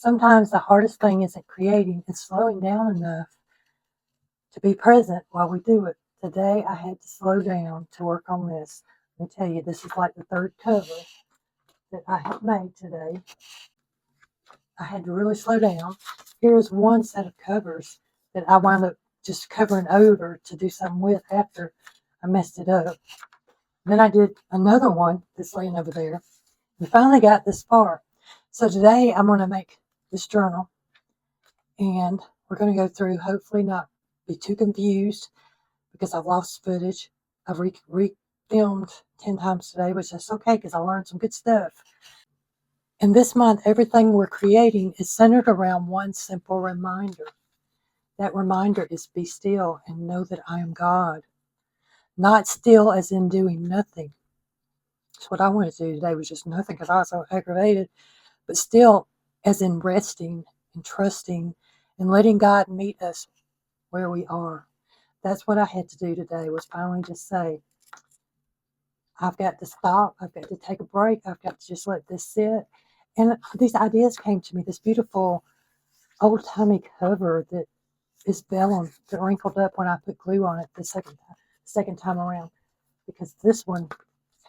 Sometimes the hardest thing isn't creating, it's slowing down enough to be present while we do it. Today I had to slow down to work on this. Let me tell you, this is like the third cover that I have made today. I had to really slow down. Here is one set of covers that I wound up just covering over to do something with after I messed it up. Then I did another one that's laying over there. We finally got this far. So today I'm going to make this journal, and we're going to go through, hopefully not be too confused because I've lost footage. I've re-filmed 10 times today, which is okay because I learned some good stuff. And this month, everything we're creating is centered around one simple reminder. That reminder is be still and know that I am God. Not still as in doing nothing. That's what I wanted to do today, was just nothing because I was so aggravated. But still as in resting and trusting and letting God meet us where we are. That's what I had to do today, was finally just say, I've got to stop. I've got to take a break. I've got to just let this sit. And these ideas came to me, this beautiful old-timey cover that is vellum that wrinkled up when I put glue on it the second time around, because this one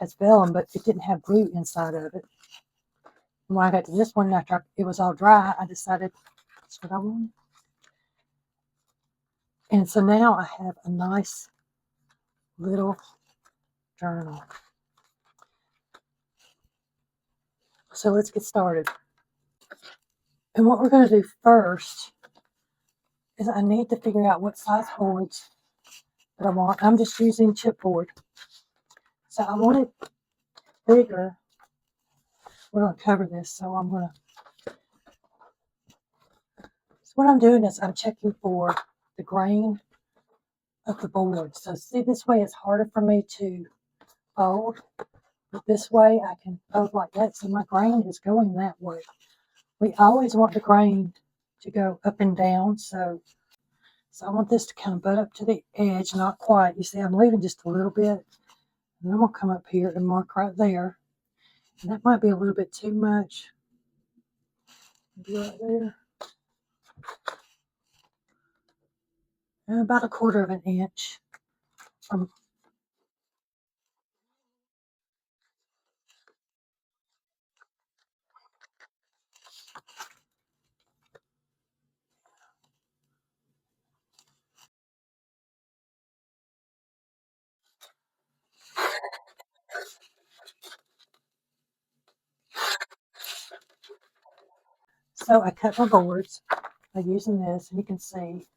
has vellum, but it didn't have glue inside of it. And when I got to this one, after it was all dry, I decided that's what I wanted. And so now I have a nice little journal. So let's get started. And what we're going to do first is I need to figure out what size boards that I want. I'm just using chipboard. So I want it bigger. We're going to cover this, so I'm going to... So what I'm doing is I'm checking for the grain of the board. So see, this way it's harder for me to fold. But this way I can fold like that, so my grain is going that way. We always want the grain to go up and down, so I want this to kind of butt up to the edge, not quite. You see, I'm leaving just a little bit, and then I'm going to come up here and mark right there. And that might be a little bit too much. Maybe right there. And about 1/4 of an inch from... So I cut my boards by using this, and you can see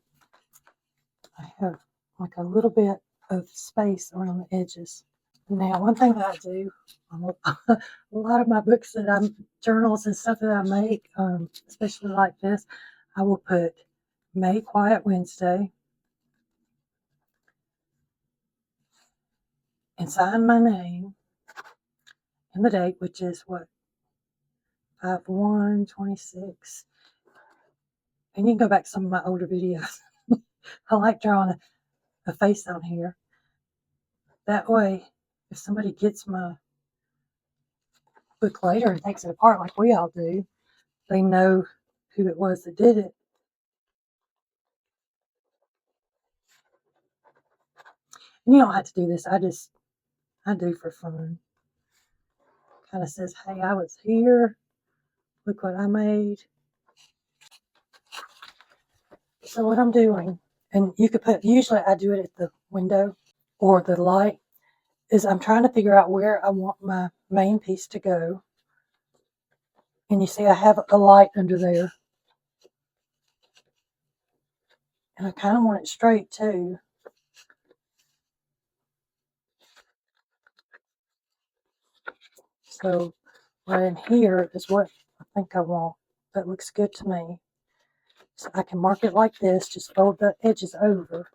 I have like a little bit of space around the edges. Now, one thing that I do, a lot of my books that journals and stuff that I make, especially like this, I will put May Quiet Wednesday and sign my name and the date, which is what, 5/1/26. And you can go back to some of my older videos. I like drawing a face on here. That way, if somebody gets my book later and takes it apart like we all do, they know who it was that did it. And you don't have to do this. I do for fun. Kind of says, hey, I was here. Look what I made. So what I'm doing, and you could put, usually I do it at the window or the light, is I'm trying to figure out where I want my main piece to go. And you see I have a light under there. And I kind of want it straight too. So right in here is what I think I want. That looks good to me. So I can mark it like this, just fold the edges over.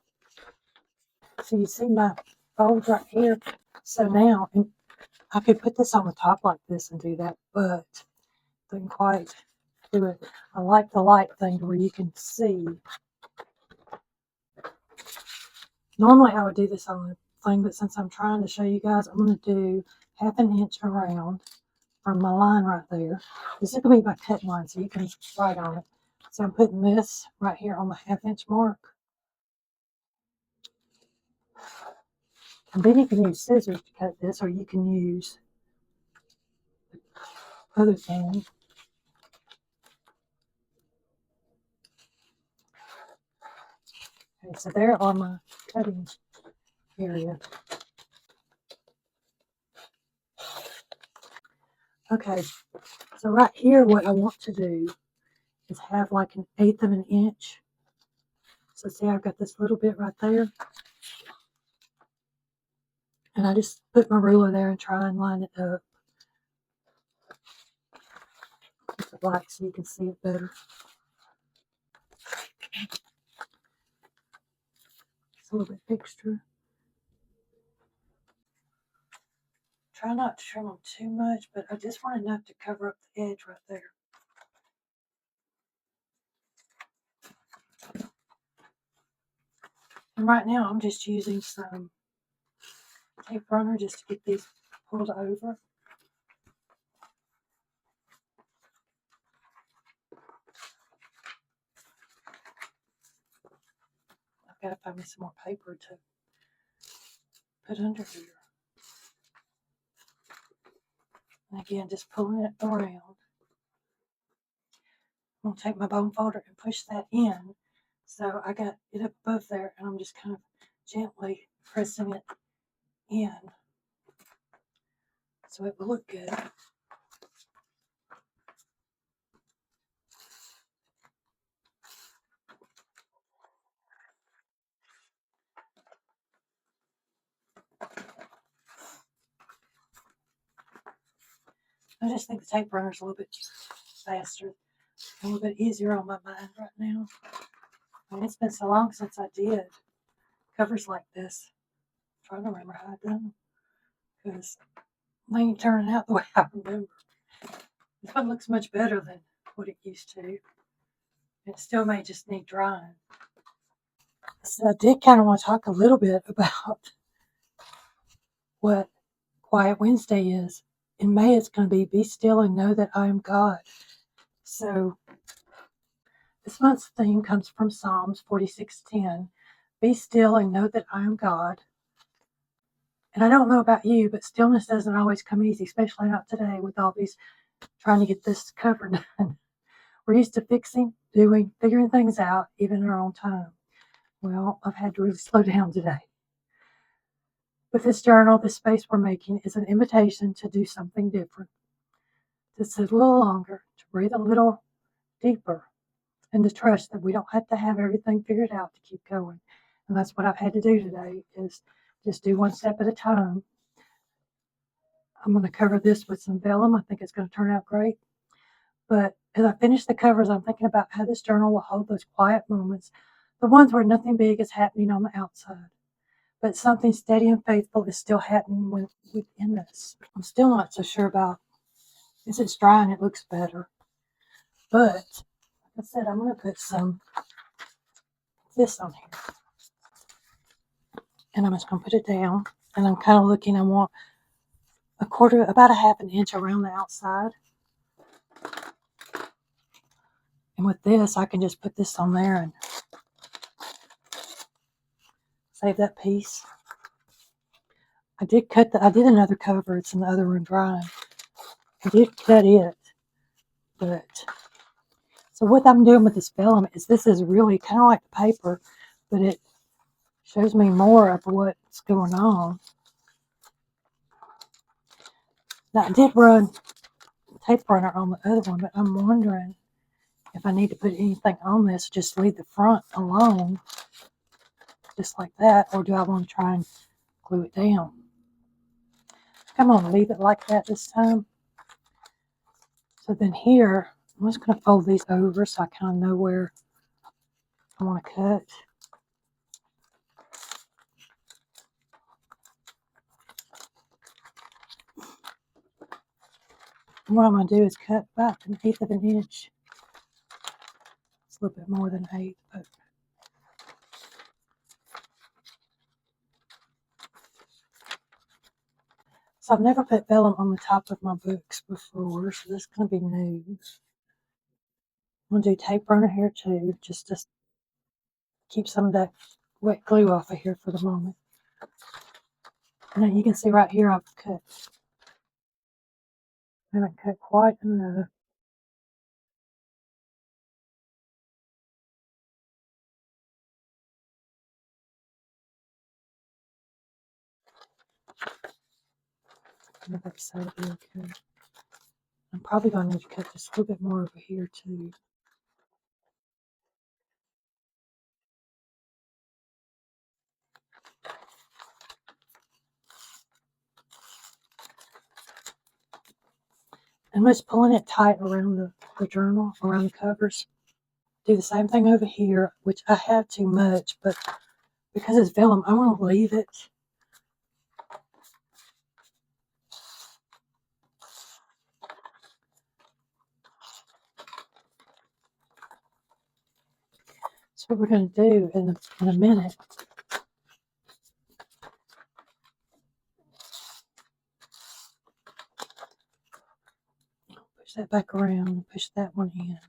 So you see my fold right here. So now, and I could put this on the top like this and do that, but didn't quite do it. I like the light thing where you can see. Normally I would do this on the thing, but since I'm trying to show you guys, I'm going to do 1/2 inch around from my line right there. This is going to be my cut line, so you can write on it. So I'm putting this right here on the 1/2 inch mark. And then you can use scissors to cut this, or you can use the other thing. Okay, so there are my cutting area. Okay, so right here, what I want to do is have like 1/8 of an inch. So see, I've got this little bit right there. And I just put my ruler there and try and line it up with the black so you can see it better. It's a little bit extra. Try not to trim them too much, but I just want enough to cover up the edge right there. And right now I'm just using some tape runner just to get these pulled over. I've got to find me some more paper to put under here. And again, just pulling it around. I'm going to take my bone folder and push that in. So I got it up above there, and I'm just kind of gently pressing it in so it will look good. I just think the tape runner is a little bit faster, a little bit easier on my mind right now. I mean, it's been so long since I did covers like this. I'm trying to remember how I done them because they ain't turning out the way I remember. This one looks much better than what it used to. It still may just need drying. So I did kind of want to talk a little bit about what Quiet Wednesday is. In May, it's going to be still and know that I am God. So this month's theme comes from Psalms 46:10. Be still and know that I am God. And I don't know about you, but stillness doesn't always come easy, especially not today with all these trying to get this cover done. We're used to fixing, doing, figuring things out, even in our own time. Well, I've had to really slow down today. With this journal, this space we're making is an invitation to do something different, to sit a little longer, to breathe a little deeper, and to trust that we don't have to have everything figured out to keep going. And that's what I've had to do today, is just do one step at a time. I'm going to cover this with some vellum. I think it's going to turn out great. But as I finish the covers, I'm thinking about how this journal will hold those quiet moments, the ones where nothing big is happening on the outside, but something steady and faithful is still happening within us. I'm still not so sure about, as it's drying, it looks better. But, like I said, I'm going to put some this on here. And I'm just going to put it down. And I'm kind of looking, I want about a 1/2 inch around the outside. And with this, I can just put this on there and save that piece. I did another cover. It's in the other room drying. I did cut it. But, so what I'm doing with this vellum is this is really kind of like the paper, but it shows me more of what's going on. Now, I did run tape runner on the other one, but I'm wondering if I need to put anything on this, just leave the front alone, just like that, or do I want to try and glue it down? I'm going to leave it like that this time. So then here, I'm just going to fold these over so I kind of know where I want to cut. And what I'm going to do is cut about 1/8 of an inch. It's a little bit more than 1/8, but So I've never put vellum on the top of my books before, so this is going to be new. I'm going to do tape runner here too, just to keep some of that wet glue off of here for the moment. And then you can see right here I've cut. I haven't cut quite enough. That side will be okay. I'm probably going to need to cut just a little bit more over here too. I'm just pulling it tight around the journal, around the covers. Do the same thing over here, which I have too much, but because it's vellum, I want to leave it. That's what we're going to do in a minute. Push that back around and push that one in.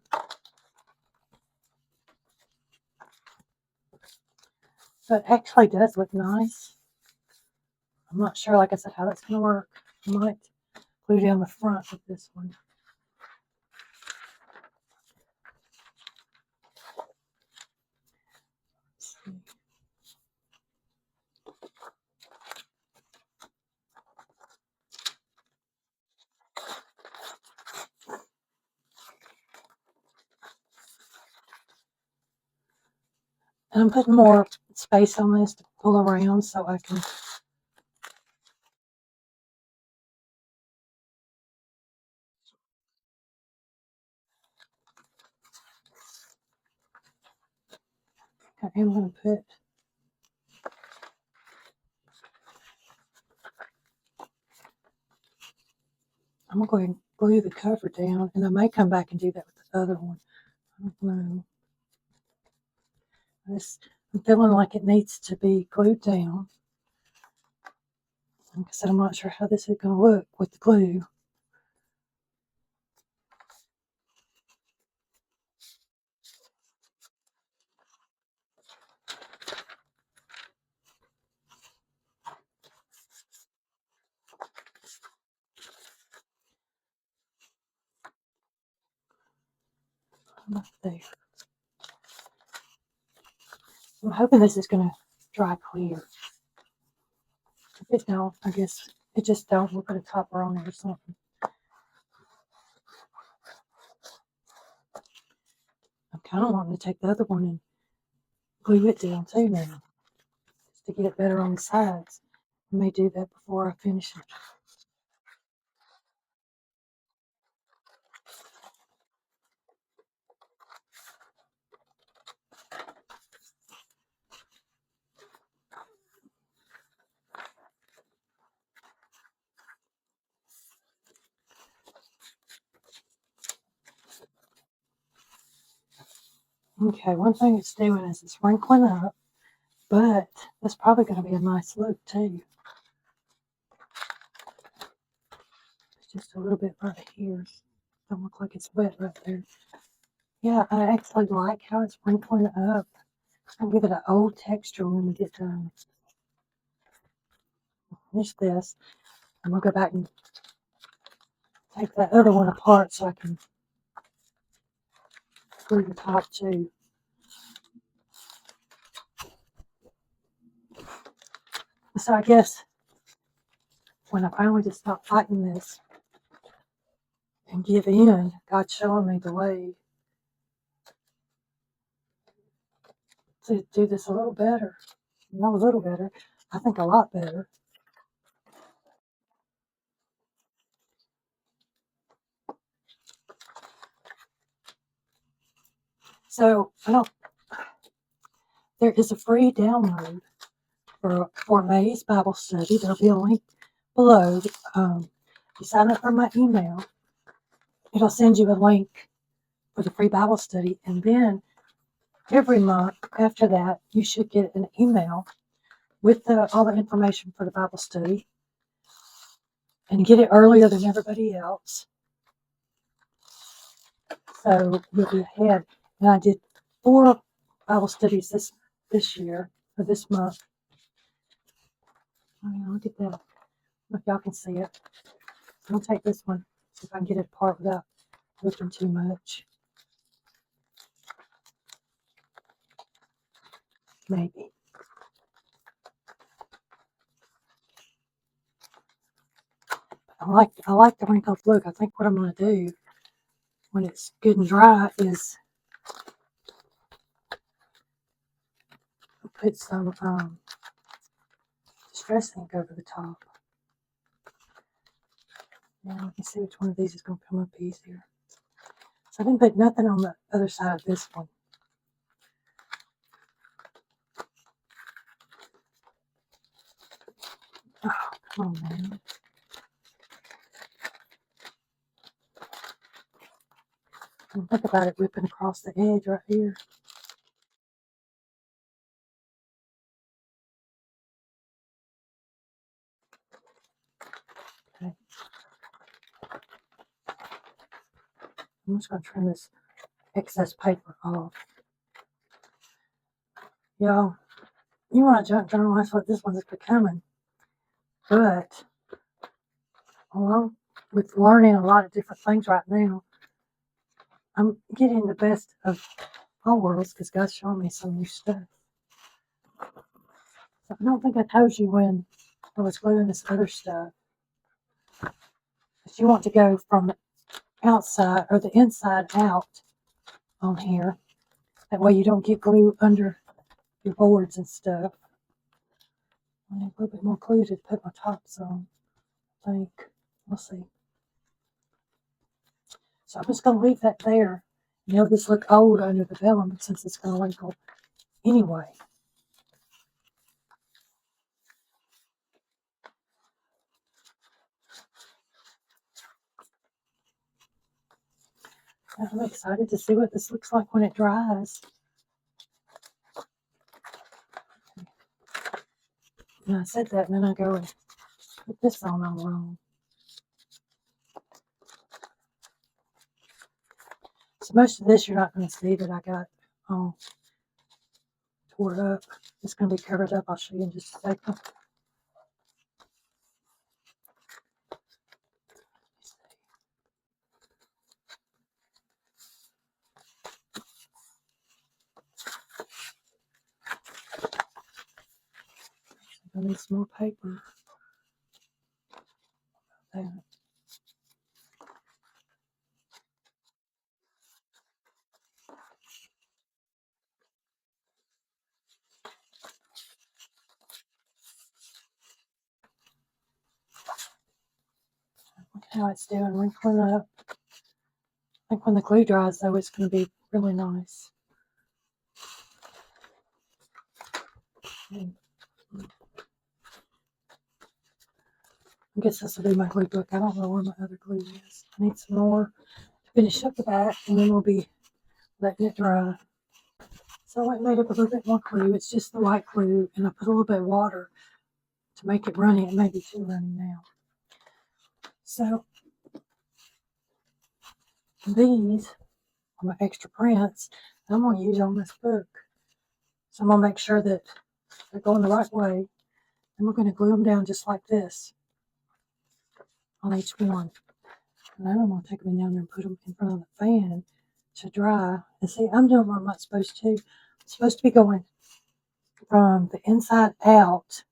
So it actually does look nice. I'm not sure, like I said, how that's going to work. I might glue down the front with this one. Let's see. And I'm putting more space on this to pull around so I can. I am going to put. I'm going to go ahead and glue the cover down, and I may come back and do that with the other one. I don't know. I'm feeling like it needs to be glued down. Like I said, I'm not sure how this is going to look with the glue. Not there. I'm hoping this is going to dry clear. If it don't, I guess it just don't. We'll put a topper on it or something. I'm kind of wanting to take the other one and glue it down too now, just to get it better on the sides. I may do that before I finish it. Okay, one thing it's doing is it's wrinkling up, but that's probably going to be a nice look too. It's just a little bit right here. Don't look like it's wet right there. Yeah, I actually like how it's wrinkling up. I'll give it an old texture when we get done. Finish this. I'm going to go back and take that other one apart so I can glue the top too. So I guess when I finally just stop fighting this and give in, God's showing me the way to do this a little better. Not a little better, I think a lot better. So there is a free download for May's Bible study. There'll be a link below. You sign up for my email, it'll send you a link for the free Bible study, and then every month after that, you should get an email with all the information for the Bible study. and get it earlier than everybody else. So you'll be ahead. And I did 4 Bible studies this year, or this month. I mean, look at that. If y'all can see it. I'm going to take this one, see if I can get it apart without looking too much. Maybe. I like the wrinkled look. I think what I'm going to do when it's good and dry is put some distress ink over the top. Now we can see which one of these is going to come up easier. So I didn't put nothing on the other side of this one. Oh, come on, man. And think about it whipping across the edge right here. Okay. I'm just going to trim this excess paper off. Y'all, you want a junk journal? That's what this one's becoming. But along with learning a lot of different things right now, I'm getting the best of all worlds because God's showing me some new stuff. So I don't think I told you when I was gluing this other stuff. But you want to go from the outside or the inside out on here. That way you don't get glue under your boards and stuff. I need a little bit more glue to put my tops on, I think. We'll see. So I'm just going to leave that there. And it'll just look old under the vellum since it's going to wrinkle anyway. I'm excited to see what this looks like when it dries. And I said that, and then I go and put this on all wrong. So most of this you're not going to see that I got all tore up. It's going to be covered up. I'll show you in just a second. I need some more paper. There. Look how it's doing, wrinkling up. I think when the glue dries, though, it's going to be really nice. I guess this will be my glue book. I don't know where my other glue is. I need some more to finish up the back, and then we'll be letting it dry. So I made up a little bit more glue. It's just the white glue, and I put a little bit of water to make it runny. It may be too runny now. So these are my extra prints that I'm going to use on this book. So I'm going to make sure that they're going the right way. And we're going to glue them down just like this on each one. And then I'm going to take them down there and put them in front of the fan to dry. And see, I'm doing what I'm not supposed to. I'm supposed to be going from the inside out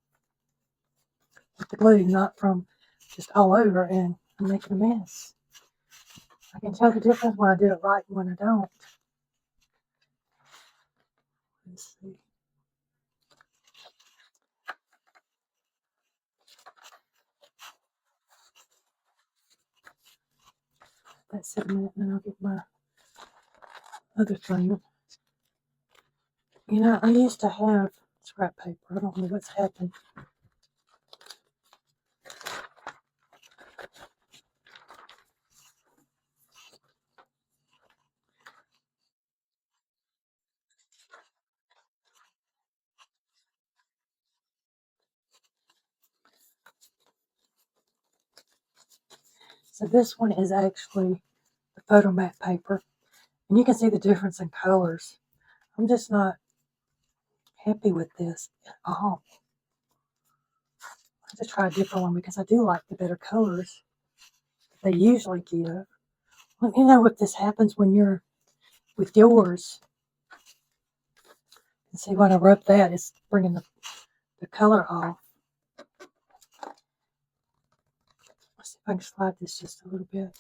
with the glue, not from just all over, and I'm making a mess. I can tell the difference when I do it right and when I don't. Let's see. That's it a minute, and then I'll get my other thing. You know, I used to have scrap paper. I don't know what's happened. So this one is actually the photo mat paper. And you can see the difference in colors. I'm just not happy with this at all. I have to try a different one because I do like the better colors they usually give. Let me know if this happens when you're with yours. And see, when I rub that, it's bringing the color off. Let's see if I can slide this just a little bit.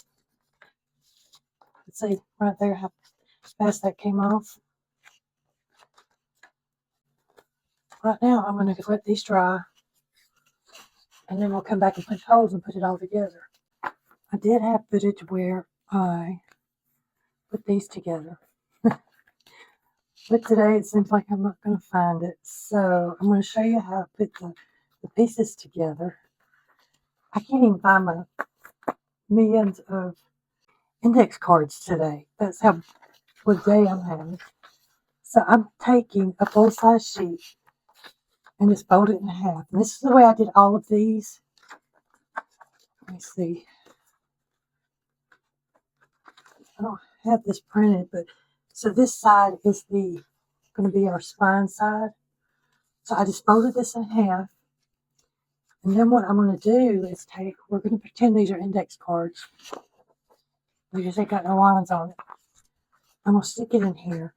Let's see right there how fast that came off. Right now, I'm going to let these dry, and then we'll come back and punch holes and put it all together. I did have footage where I put these together. But today it seems like I'm not going to find it. So I'm going to show you how to put the pieces together. I can't even find my millions of index cards today. That's how what day I'm having. So I'm taking a full-size sheet and just fold it in half. And this is the way I did all of these. Let me see. I don't have this printed, but so this side is going to be our spine side. So I just folded this in half. And then what I'm going to do is we're going to pretend these are index cards. They just ain't got no lines on it. I'm going to stick it in here.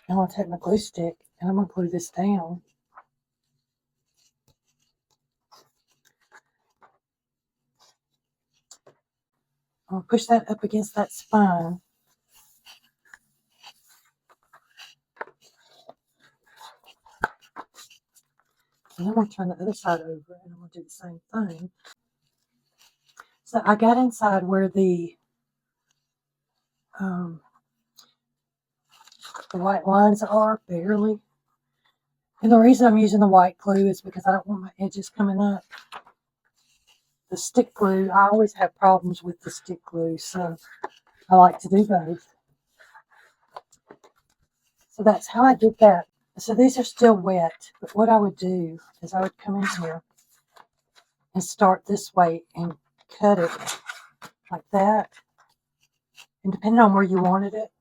I'm going to take my glue stick and I'm going to glue this down. I'm going to push that up against that spine. And I'm going to turn the other side over and I'm going to do the same thing. So I got inside where the white lines are, barely. And the reason I'm using the white glue is because I don't want my edges coming up. The stick glue, I always have problems with the stick glue, so I like to do both. So that's how I did that. So these are still wet, but what I would do is I would come in here and start this way and cut it like that. And depending on where you wanted it,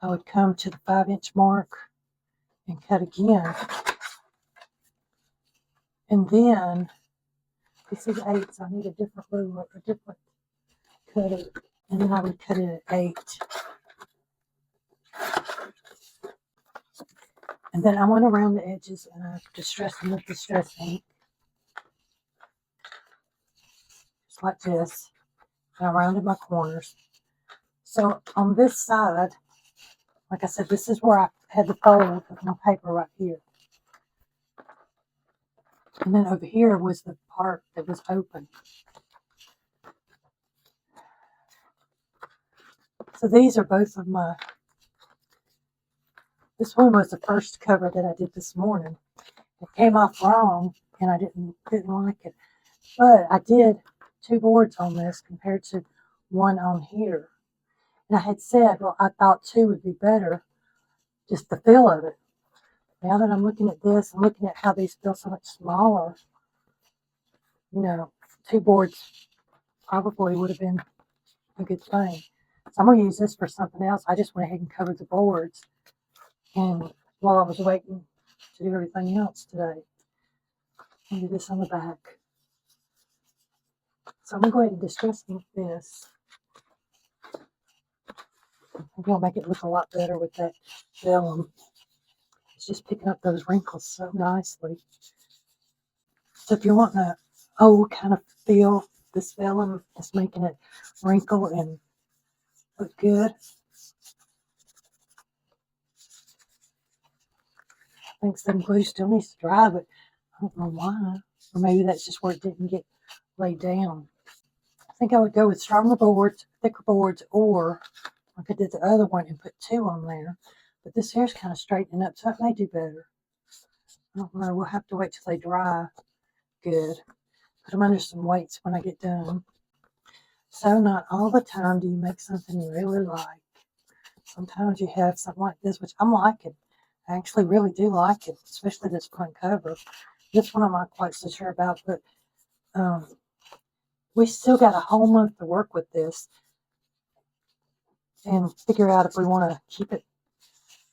I would come to the 5-inch mark and cut again. And then, this is 8, so I need a different ruler, a different cutter. And then I would cut it at 8. And then I went around the edges and I distressed them with distress ink. Just like this. And I rounded my corners. So on this side, like I said, this is where I had the fold of my paper right here. And then over here was the part that was open. So these are both of my, this one was the first cover that I did this morning. It came off wrong and I didn't like it. But I did 2 boards on this compared to 1 on here. And I had said, well, I thought 2 would be better, just the feel of it. Now that I'm looking at this, I'm looking at how these feel so much smaller. You know, 2 boards probably would have been a good thing. So I'm going to use this for something else. I just went ahead and covered the boards. And while I was waiting to do everything else today, I'll do this on the back. So I'm going to go ahead and distress ink this. I'm going to make it look a lot better with that vellum. It's just picking up those wrinkles so nicely. So if you're wanting an old kind of feel, this vellum is making it wrinkle and look good. I think some glue still needs to dry, but I don't know why. Or maybe that's just where it didn't get laid down. I think I would go with stronger boards, thicker boards, or like I did the other one and put 2 on there. But this here's kind of straightening up, so it may do better. I don't know. We'll have to wait till they dry good. Put them under some weights when I get done. So not all the time do you make something you really like. Sometimes you have something like this, which I'm liking. I actually really do like it, especially this front cover. This one I'm not quite so sure about, but we still got a whole month to work with this and figure out if we want to keep it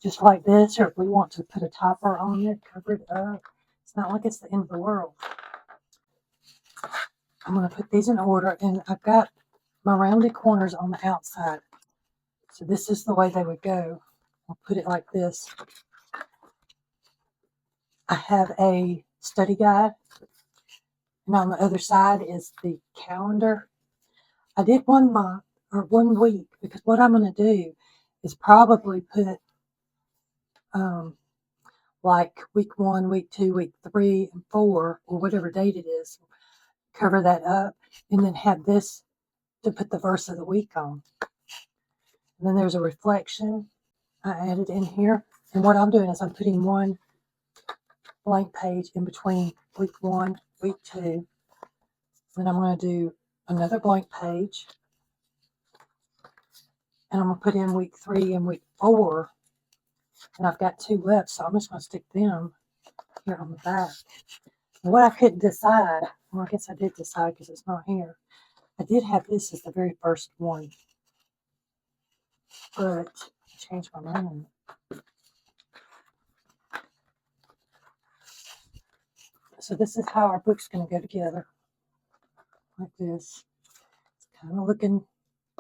just like this or if we want to put a topper on it, cover it up. It's not like it's the end of the world. I'm going to put these in order, and I've got my rounded corners on the outside. So this is the way they would go. I'll put it like this. I have a study guide, and on the other side is the calendar. I did 1 month or 1 week because what I'm going to do is probably put like week 1, week 2, week 3, and 4, or whatever date it is, cover that up, and then have this to put the verse of the week on. And then there's a reflection I added in here. And what I'm doing is I'm putting 1 blank page in between week 1, week 2. Then I'm going to do another blank page. And I'm going to put in week 3 and week 4. And I've got 2 left, so I'm just going to stick them here on the back. And what I couldn't decide, well, I guess I did decide because it's not here. I did have this as the very first one, but I changed my mind. So this is how our book's going to go together, like this. It's kind of looking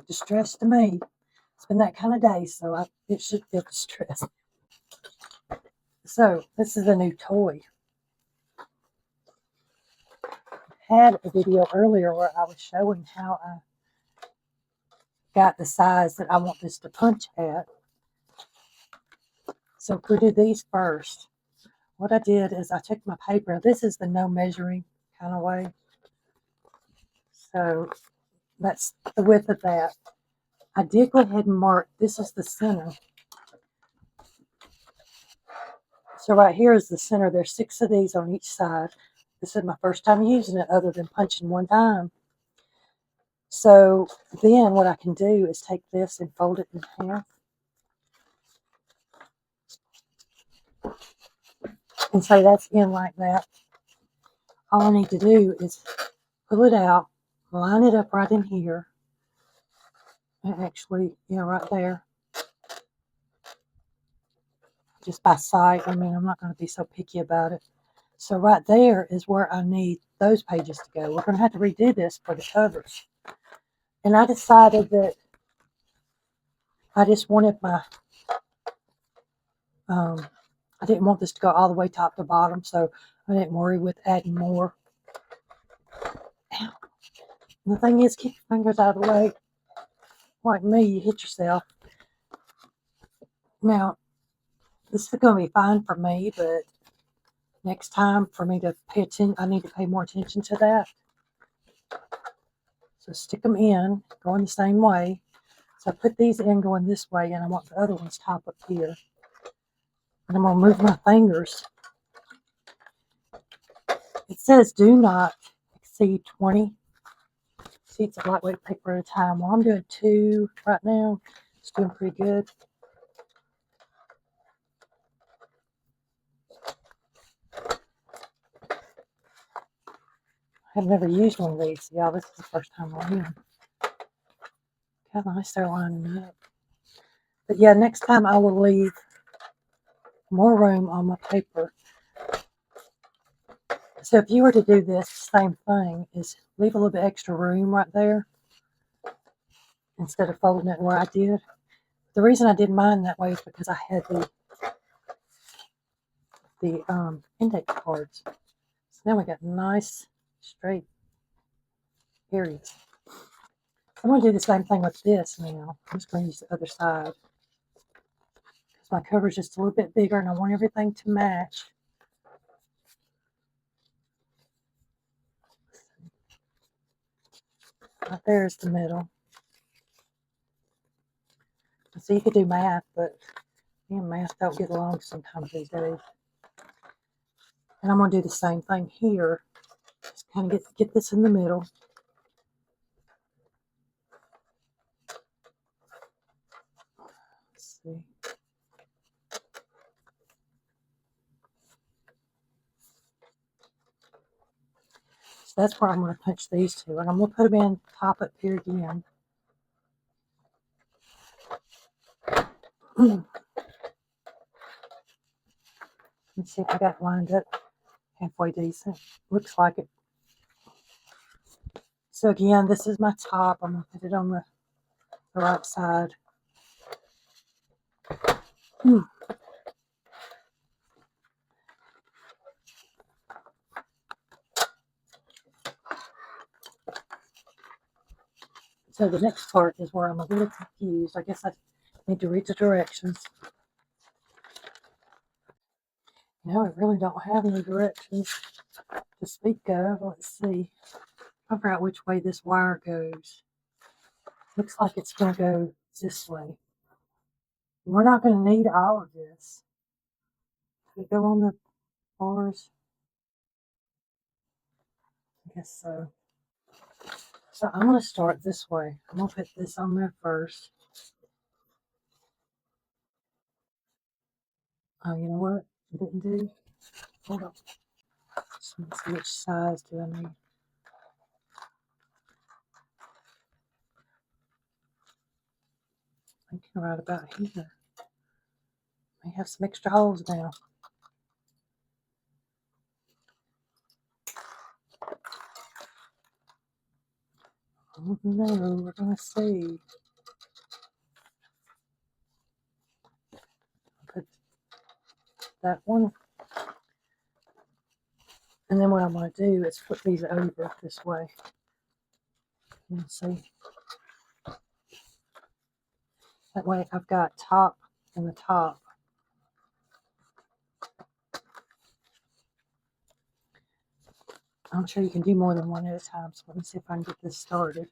distressed to me. It's been that kind of day, so it should feel distressed. So this is a new toy. I had a video earlier where I was showing how I got the size that I want this to punch at. So if we do these first, what I did is I took my paper. This is the no measuring kind of way. So that's the width of that. I did go ahead and mark, this is the center. So right here is the center. There's 6 of these on each side. This is my first time using it other than punching 1 time. So then what I can do is take this and fold it in half. And say that's in like that. All I need to do is pull it out, line it up right in here. And actually, right there. Just by sight. I mean, I'm not going to be so picky about it. So right there is where I need those pages to go. We're going to have to redo this for the covers. And I decided that I just wanted my, I didn't want this to go all the way top to bottom, so I didn't worry with adding more. Ow. And the thing is, keep your fingers out of the way. Like me, you hit yourself. Now, this is going to be fine for me, but next time for me to pay attention, I need to pay more attention to that. So stick them in, going the same way. So I put these in going this way, and I want the other ones top up here. And I'm going to move my fingers. It says do not exceed 20 sheets of lightweight paper at a time. Well, I'm doing 2 right now. It's doing pretty good. I've never used one of these. Yeah, this is the first time I'm using them. How nice they're lining up. But yeah, next time I will leave more room on my paper. So if you were to do this, same thing, is leave a little bit extra room right there instead of folding it where I did. The reason I did mine that way is because I had the index cards. So now we got nice straight areas. I'm going to do the same thing with this now. I'm just going to use the other side. Because my cover is just a little bit bigger and I want everything to match. Right there is the middle. So you could do math, but me and math don't get along sometimes these days. And I'm going to do the same thing here. Just kind of get this in the middle. Let's see. So that's where I'm going to punch these two, and I'm going to put them in top up here again. Let's see if I got it lined up halfway decent. Looks like it. So again, this is my top. I'm going to put it on the right side. So the next part is where I'm a little confused. I guess I need to read the directions. I really don't have any directions to speak of. Let's see. I'll figure out which way this wire goes. Looks like it's going to go this way. We're not going to need all of this. Does it go on the bars? I guess so. So I'm going to start this way. I'm going to put this on there first. Oh, you know what? I didn't do. Hold on. Just let me see which size do I need. I think right about here. May have some extra holes now. Oh no, we're gonna see. Put that one. And then what I'm gonna do is put these over this way. And see. That way I've got top and the top. I'm sure you can do more than one at a time, so let me see if I can get this started.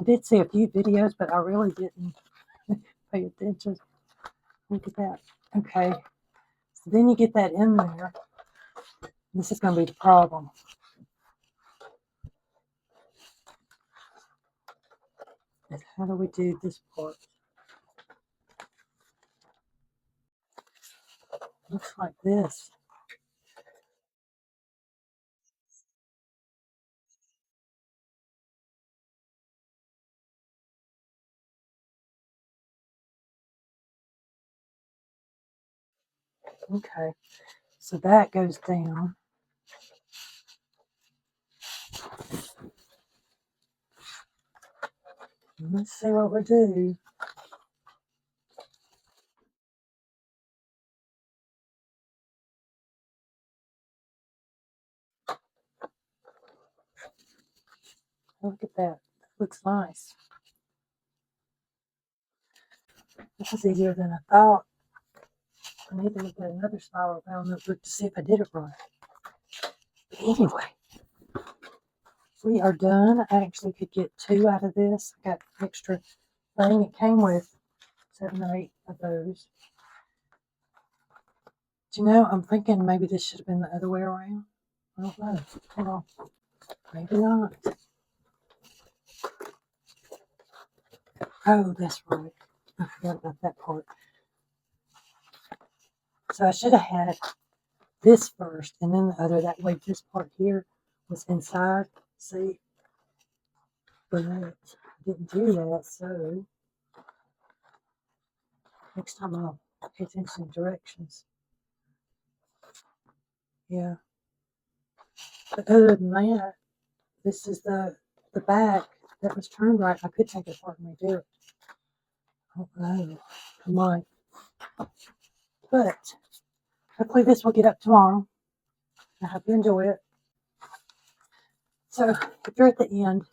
I did see a few videos, but I really didn't pay attention. Look at that. Okay, so then you get that in there. This is going to be the problem. How do we do this part? Looks like this. Okay, so that goes down. Let's see what we do. Look at that. That looks nice. This is easier than I thought. I need to look at another spiral bound notebook to see if I did it right. But anyway, we are done. I actually could get 2 out of this. I got extra thing. It came with 7 or 8 of those. Do I'm thinking maybe this should have been the other way around. I don't know. Hold on. Maybe not. Oh, that's right. I forgot about that part. So I should have had this first and then the other. That way this part here was inside. See? But I didn't do that, so next time I'll pay attention to directions. Yeah. But other than that, this is the back that was turned right. I could take it apart and redo it. I don't know. I might. But hopefully this will get up tomorrow. I hope you enjoy it. So if you're at the end,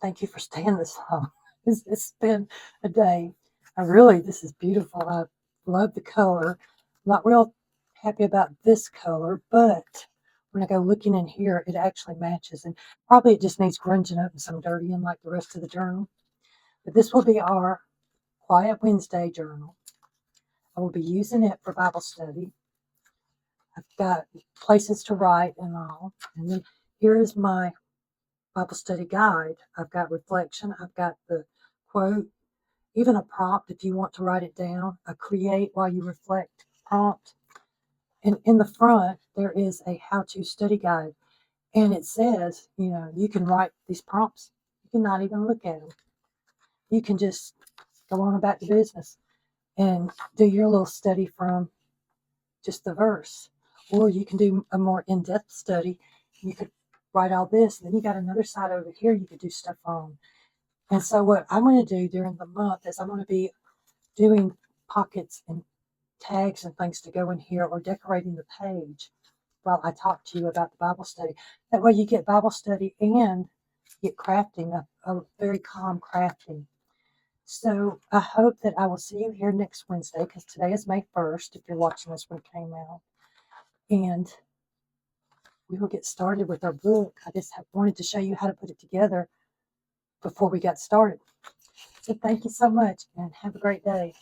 thank you for staying this long. It's been a day. This is beautiful. I love the color. I'm not real happy about this color, but when I go looking in here, it actually matches. And probably it just needs grunging up and some dirty in like the rest of the journal. But this will be our Quiet Wednesday journal. I will be using it for Bible study. I've got places to write and all. And then here is my Bible study guide. I've got reflection. I've got the quote, even a prompt if you want to write it down, a create while you reflect prompt. And in the front, there is a how-to study guide. And it says, you know, you can write these prompts. You can not even look at them. You can just go on about your business and do your little study from just the verse. Or you can do a more in-depth study. You could write all this, and then you got another side over here you could do stuff on. And so what I'm going to do during the month is I'm going to be doing pockets and tags and things to go in here, or decorating the page while I talk to you about the Bible study. That way you get Bible study and get crafting, a very calm crafting. So I hope that I will see you here next Wednesday, because today is May 1st, if you're watching this when it came out. And we will get started with our book. I just wanted to show you how to put it together before we got started. So thank you so much, and have a great day.